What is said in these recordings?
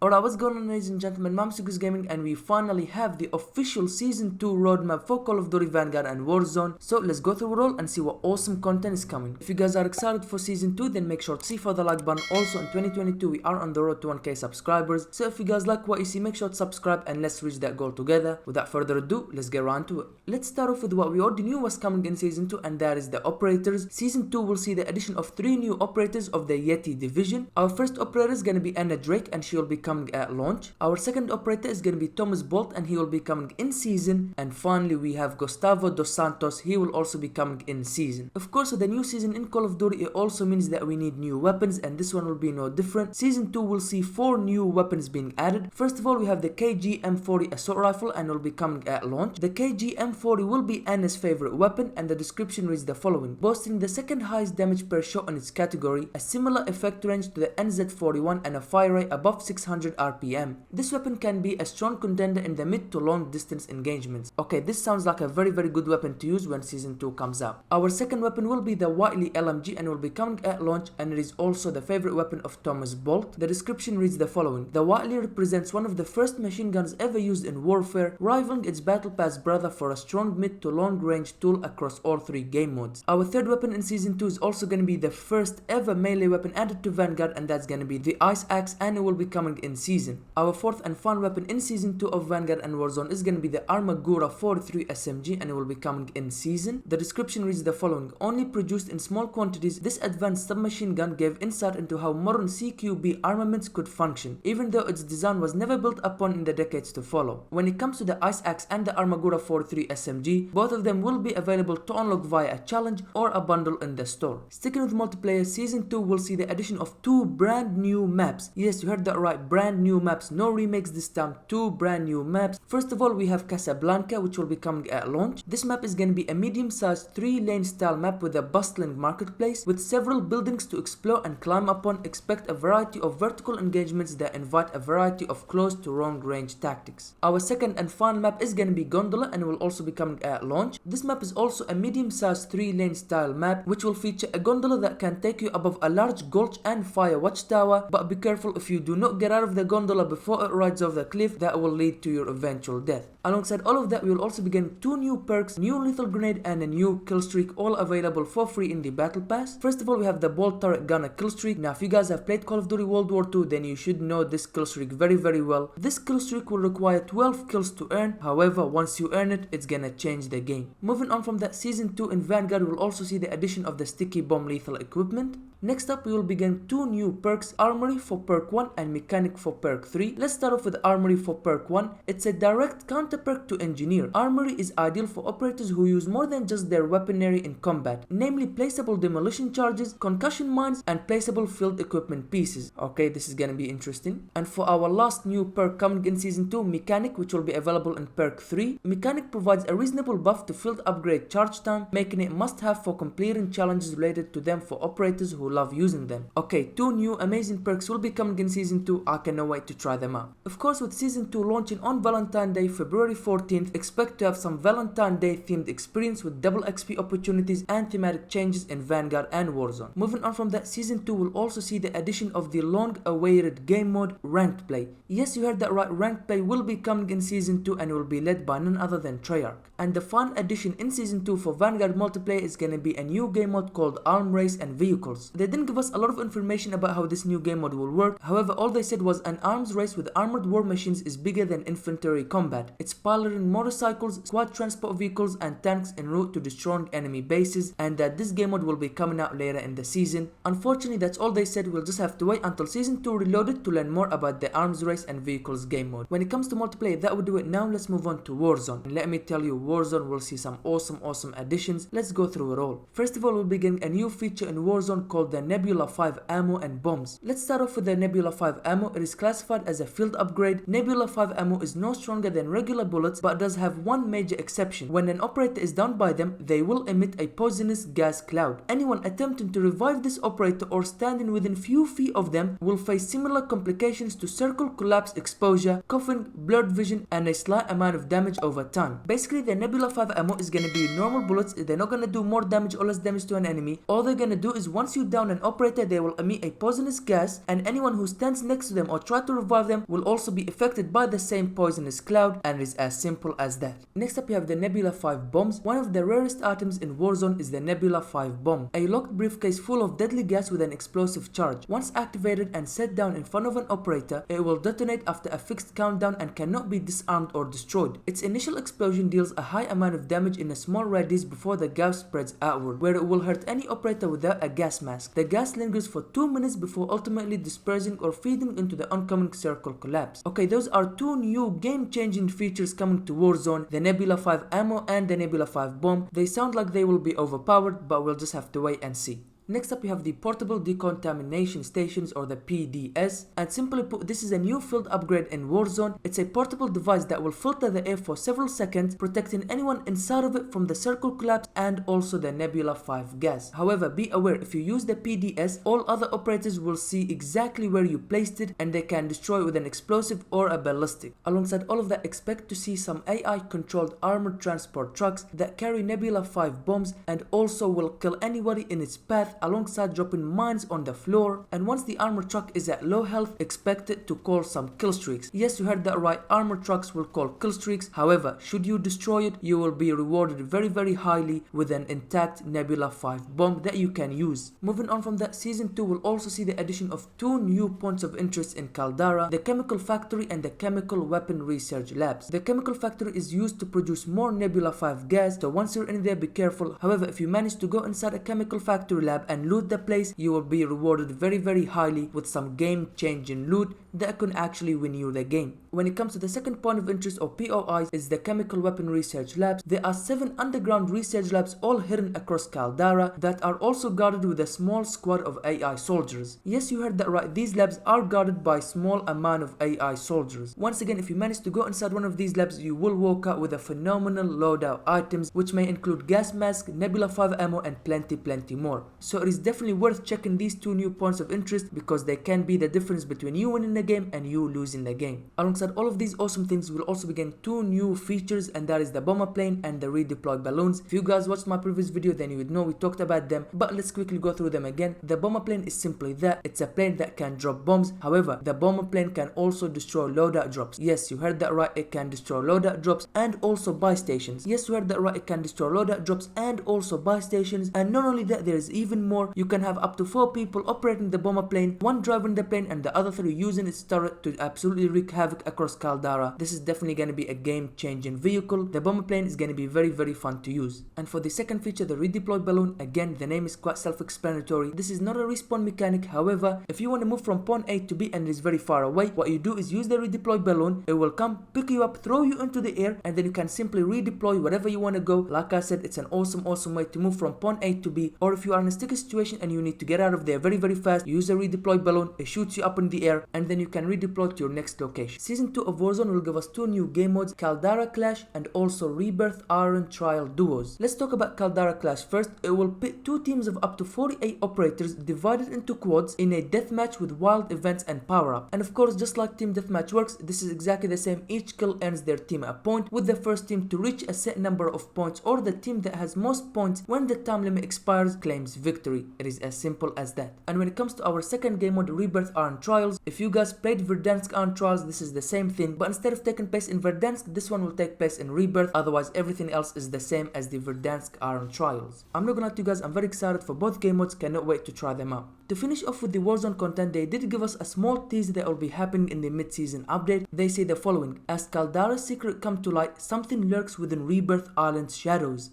Alright, what's going on, ladies and gentlemen? I'm CTigirsGaming, and we finally have the official Season 2 roadmap for Call of Duty Vanguard and Warzone. So let's go through it all and see what awesome content is coming. If you guys are excited for Season 2, then make sure to see for the like button. Also, in 2022, we are on the road to 1k subscribers. So if you guys like what you see, make sure to subscribe and let's reach that goal together. Without further ado, let's get right to it. Let's start off with what we already knew was coming in Season 2, and that is the operators. Season 2 will see the addition of 3 new operators of the Yeti division. Our first operator is going to be Anna Drake, and she will be coming at launch. Our second operator is going to be Thomas Bolt, and he will be coming in season. And finally, we have Gustavo dos Santos. He will also be coming in season. Of course, with the new season in Call of Duty, it also means that we need new weapons, and this one will be no different. Season 2 will see 4 new weapons being added. First of all, we have the KG M40 assault rifle, and will be coming at launch. The KG M40 will be Anna's favorite weapon, and the description reads the following: boasting the second highest damage per shot in its category, a similar effect range to the NZ41, and a fire rate above 600 RPM. This weapon can be a strong contender in the mid to long distance engagements. Okay, this sounds like a very good weapon to use when Season 2 comes out. Our second weapon will be the Whiteley LMG, and will be coming at launch, and it is also the favorite weapon of Thomas Bolt. The description reads the following: the Whiteley represents one of the first machine guns ever used in warfare, rivaling its battle pass brother for a strong mid to long range tool across all 3 game modes. Our third weapon in Season 2 is also going to be the first ever melee weapon added to Vanguard, and that's going to be the Ice Axe, and it will be coming in season. Our fourth and final weapon in Season 2 of Vanguard and Warzone is going to be the Armagura 43 SMG, and it will be coming in season. The description reads the following: only produced in small quantities, this advanced submachine gun gave insight into how modern CQB armaments could function, even though its design was never built upon in the decades to follow. When it comes to the Ice Axe and the Armagura 43 SMG, both of them will be available to unlock via a challenge or a bundle in the store. Sticking with multiplayer, Season 2 will see the addition of 2 brand new maps. Yes, you heard that right, brand new maps, no remakes this time, 2 brand new maps. First of all, we have Casablanca, which will be coming at launch. This map is going to be a medium-sized 3-lane style map with a bustling marketplace with several buildings to explore and climb upon. Expect a variety of vertical engagements that invite a variety of close to long range tactics. Our second and final map is going to be Gondola, and will also be coming at launch. This map is also a medium-sized 3-lane style map which will feature a gondola that can take you above a large gulch and fire watchtower, but be careful if you do not get out of the gondola before it rides off the cliff, that will lead to your eventual death. Alongside all of that, we will also be getting 2 new perks, new lethal grenade and a new kill streak, all available for free in the battle pass. First of all, we have the bolt turret gunner kill streak. Now if you guys have played Call of Duty World War II, then you should know this kill streak very well. This kill streak will require 12 kills to earn. However, once you earn it, it's gonna change the game. Moving on from that, Season 2 in Vanguard will also see the addition of the sticky bomb lethal equipment. Next up, we will begin 2 new perks, Armory for perk 1 and Mechanic for perk 3. Let's start off with Armory for perk 1. It's a direct counter perk to Engineer. Armory is ideal for operators who use more than just their weaponry in combat, namely placeable demolition charges, concussion mines, and placeable field equipment pieces. Okay, this is gonna be interesting. And for our last new perk coming in Season 2, Mechanic, which will be available in perk 3. Mechanic provides a reasonable buff to field upgrade charge time, making it must have for completing challenges related to them for operators who love using them. Okay, 2 new amazing perks will be coming in Season 2. I cannot wait to try them out. Of course, with Season 2 launching on Valentine's Day, February 14th, expect to have some Valentine's Day themed experience with double XP opportunities and thematic changes in Vanguard and Warzone. Moving on from that, Season 2 will also see the addition of the long awaited game mode, Ranked Play. Yes, you heard that right, Ranked Play will be coming in Season 2 and will be led by none other than Treyarch. And the final addition in Season 2 for Vanguard multiplayer is gonna be a new game mode called Arm Race and Vehicles. They didn't give us a lot of information about how this new game mode will work. However, all they said was an arms race with armored war machines is bigger than infantry combat. It's piloting motorcycles, squad transport vehicles, and tanks en route to destroying enemy bases, and that this game mode will be coming out later in the season. Unfortunately, that's all they said. We'll just have to wait until Season 2 Reloaded to learn more about the arms race and vehicles game mode. When it comes to multiplayer, that would do it. Now let's move on to Warzone. And let me tell you, Warzone will see some awesome additions. Let's go through it all. First of all, we'll be getting a new feature in Warzone called the Nebula 5 ammo and bombs. Let's start off with the Nebula 5 ammo. It is classified as a field upgrade. Nebula 5 ammo is no stronger than regular bullets, but does have one major exception. When an operator is downed by them, they will emit a poisonous gas cloud. Anyone attempting to revive this operator or standing within few feet of them will face similar complications to circle collapse, exposure, coughing, blurred vision, and a slight amount of damage over time. Basically, the Nebula 5 ammo is gonna be normal bullets. They're not gonna do more damage or less damage to an enemy. All they're gonna do is once you down an operator, they will emit a poisonous gas, and anyone who stands next to them or try to revive them will also be affected by the same poisonous cloud, and it is as simple as that. Next up, you have the Nebula 5 bombs. One of the rarest items in Warzone is the Nebula 5 bomb, a locked briefcase full of deadly gas with an explosive charge. Once activated and set down in front of an operator, it will detonate after a fixed countdown and cannot be disarmed or destroyed. Its initial explosion deals a high amount of damage in a small radius before the gas spreads outward, where it will hurt any operator without a gas mask. The gas lingers for 2 minutes before ultimately dispersing or feeding into the oncoming circle collapse. Okay, those are two new game-changing features coming to Warzone, the Nebula 5 ammo and the Nebula 5 bomb. They sound like they will be overpowered, but we'll just have to wait and see. Next up, we have the Portable Decontamination Stations, or the PDS, and simply put, this is a new field upgrade in Warzone. It's a portable device that will filter the air for several seconds, protecting anyone inside of it from the circle collapse and also the Nebula 5 gas. However, be aware, if you use the PDS, all other operators will see exactly where you placed it, and they can destroy it with an explosive or a ballistic. Alongside all of that, expect to see some AI controlled armored transport trucks that carry Nebula 5 bombs and also will kill anybody in its path, alongside dropping mines on the floor. And once the armor truck is at low health, expect it to call some kill streaks. Yes, you heard that right, armor trucks will call kill streaks. However, should you destroy it, you will be rewarded very highly with an intact Nebula 5 bomb that you can use. Moving on from that, Season 2 will also see the addition of two new points of interest in Caldara, the Chemical Factory and the Chemical Weapon Research Labs. The Chemical Factory is used to produce more Nebula 5 gas, so once you're in there, be careful. However, if you manage to go inside a Chemical Factory lab and loot the place, you will be rewarded very highly with some game-changing loot that can actually win you the game. When it comes to the second point of interest, or POIs, is the Chemical Weapon Research Labs. There are 7 underground research labs all hidden across Caldara that are also guarded with a small squad of AI soldiers. Yes, you heard that right, these labs are guarded by a small amount of AI soldiers. Once again, if you manage to go inside one of these labs, you will walk out with a phenomenal loadout items, which may include gas mask, Nebula 5 ammo and plenty more. So it is definitely worth checking these two new points of interest, because they can be the difference between you winning the game and you losing the game. Alongside all of these awesome things, we'll also be getting two new features, and that is the bomber plane and the redeploy balloons. If you guys watched my previous video, then you would know we talked about them, but let's quickly go through them again. The bomber plane is simply that. It's a plane that can drop bombs. However, the bomber plane can also destroy loadout drops. Yes, you heard that right, it can destroy loadout drops and also buy stations. Yes, you heard that right, it can destroy loadout drops and also buy stations. And not only that, there is even more. You can have up to 4 people operating the bomber plane, one driving the plane and the other 3 using its turret to absolutely wreak havoc across Caldara. This is definitely going to be a game-changing vehicle. The bomber plane is going to be very fun to use. And for the second feature, the redeploy balloon, again, the name is quite self-explanatory. This is not a respawn mechanic. However, if you want to move from point A to B and it is very far away, what you do is use the redeploy balloon. It will come, pick you up, throw you into the air, and then you can simply redeploy wherever you want to go. Like I said, it's an awesome way to move from point A to B. Or if you are in a sticky situation and you need to get out of there very fast, use a redeploy balloon. It shoots you up in the air and then you can redeploy to your next location. Season 2 of Warzone will give us 2 new game modes, Caldara Clash and also Rebirth Iron Trial Duos. Let's talk about Caldara Clash first. It will pit 2 teams of up to 48 operators divided into quads in a deathmatch with wild events and power up. And of course, just like team deathmatch works, this is exactly the same. Each kill earns their team a point, with the first team to reach a set number of points, or the team that has most points when the time limit expires claims victory. It is as simple as that. And when it comes to our second game mode, Rebirth Iron Trials, if you guys played Verdansk Iron Trials, this is the same thing, but instead of taking place in Verdansk, this one will take place in Rebirth. Otherwise, everything else is the same as the Verdansk Iron Trials. I'm not gonna lie to you guys, I'm very excited for both game modes, cannot wait to try them out. To finish off with the Warzone content, they did give us a small tease that will be happening in the mid-season update. They say the following: as Caldara's secret come to light, something lurks within Rebirth Island's shadows.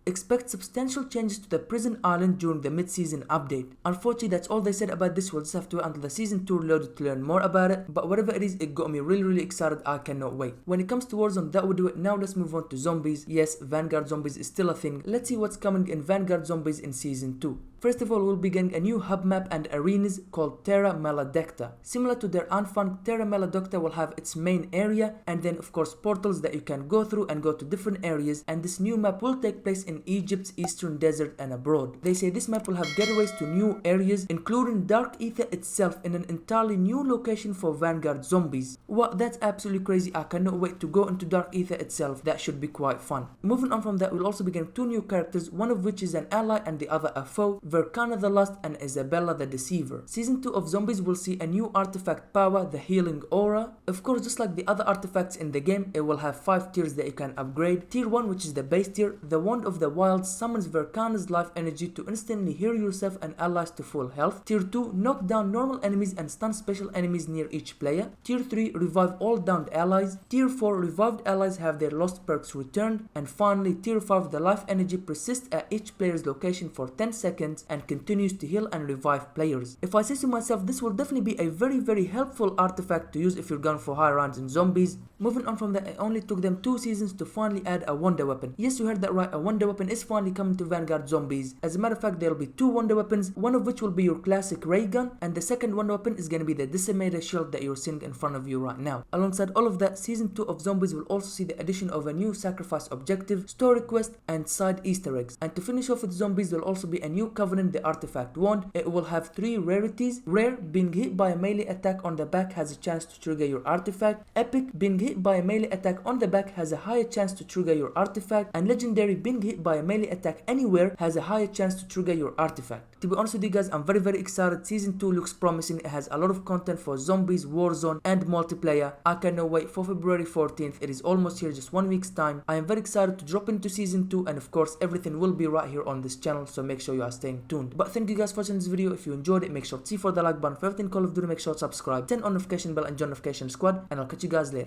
Expect substantial changes to the prison island during the mid-season update. Unfortunately, that's all they said about this. We'll just have to wait until the season 2 reloaded to learn more about it, but whatever it is, it got me really excited. I cannot wait. When it comes to Warzone, that would do it. Now let's move on to zombies. Yes, Vanguard Zombies is still a thing. Let's see what's coming in Vanguard Zombies in season 2. First of all, we'll be getting a new hub map and arenas called Terra Maledicta. Similar to their Unfun, Terra Maledicta will have its main area, and then of course portals that you can go through and go to different areas, and this new map will take place in Egypt's eastern desert and abroad. They say this map will have getaways to new areas, including Dark Ether itself in an entirely new location for Vanguard Zombies. Wow, that's absolutely crazy. I cannot wait to go into Dark Ether itself. That should be quite fun. Moving on from that, we'll also be getting 2 new characters, one of which is an ally and the other a foe. Verkana the Lust, and Isabella the Deceiver. Season 2 of Zombies will see a new artifact power, the Healing Aura. Of course, just like the other artifacts in the game, it will have 5 tiers that you can upgrade. Tier 1, which is the base tier, the Wand of the Wilds summons Verkana's life energy to instantly heal yourself and allies to full health. Tier 2, knock down normal enemies and stun special enemies near each player. Tier 3, revive all downed allies. Tier 4, revived allies have their lost perks returned. And finally, Tier 5, the life energy persists at each player's location for 10 seconds and continues to heal and revive players. If I say so myself, this will definitely be a very helpful artifact to use if you're going for high rounds in Zombies. Moving on from that, it only took them 2 seasons to finally add a wonder weapon. Yes, you heard that right, a wonder weapon is finally coming to Vanguard Zombies. As a matter of fact, there will be 2 wonder weapons, one of which will be your classic ray gun, and the second wonder weapon is going to be the decimator shield that you're seeing in front of you right now. Alongside all of that, season 2 of Zombies will also see the addition of a new sacrifice objective, story quest, and side easter eggs. And to finish off with Zombies, there will also be a new Covenant, the artifact wand. It will have 3 rarities. Rare, being hit by a melee attack on the back has a chance to trigger your artifact. Epic, being hit by a melee attack on the back has a higher chance to trigger your artifact. And Legendary, being hit by a melee attack anywhere has a higher chance to trigger your artifact. To be honest with you guys, I'm very excited. Season 2 looks promising. It has a lot of content for Zombies, Warzone, and multiplayer. I cannot wait for February 14th. It is almost here, just 1 week's time. I am very excited to drop into season 2, and of course everything will be right here on this channel, so make sure you are staying tuned. But thank you guys for watching this video. If you enjoyed it, make sure to see for the like button. For everything Call of Duty, make sure to subscribe, turn on notification bell and join notification squad, and I'll catch you guys later.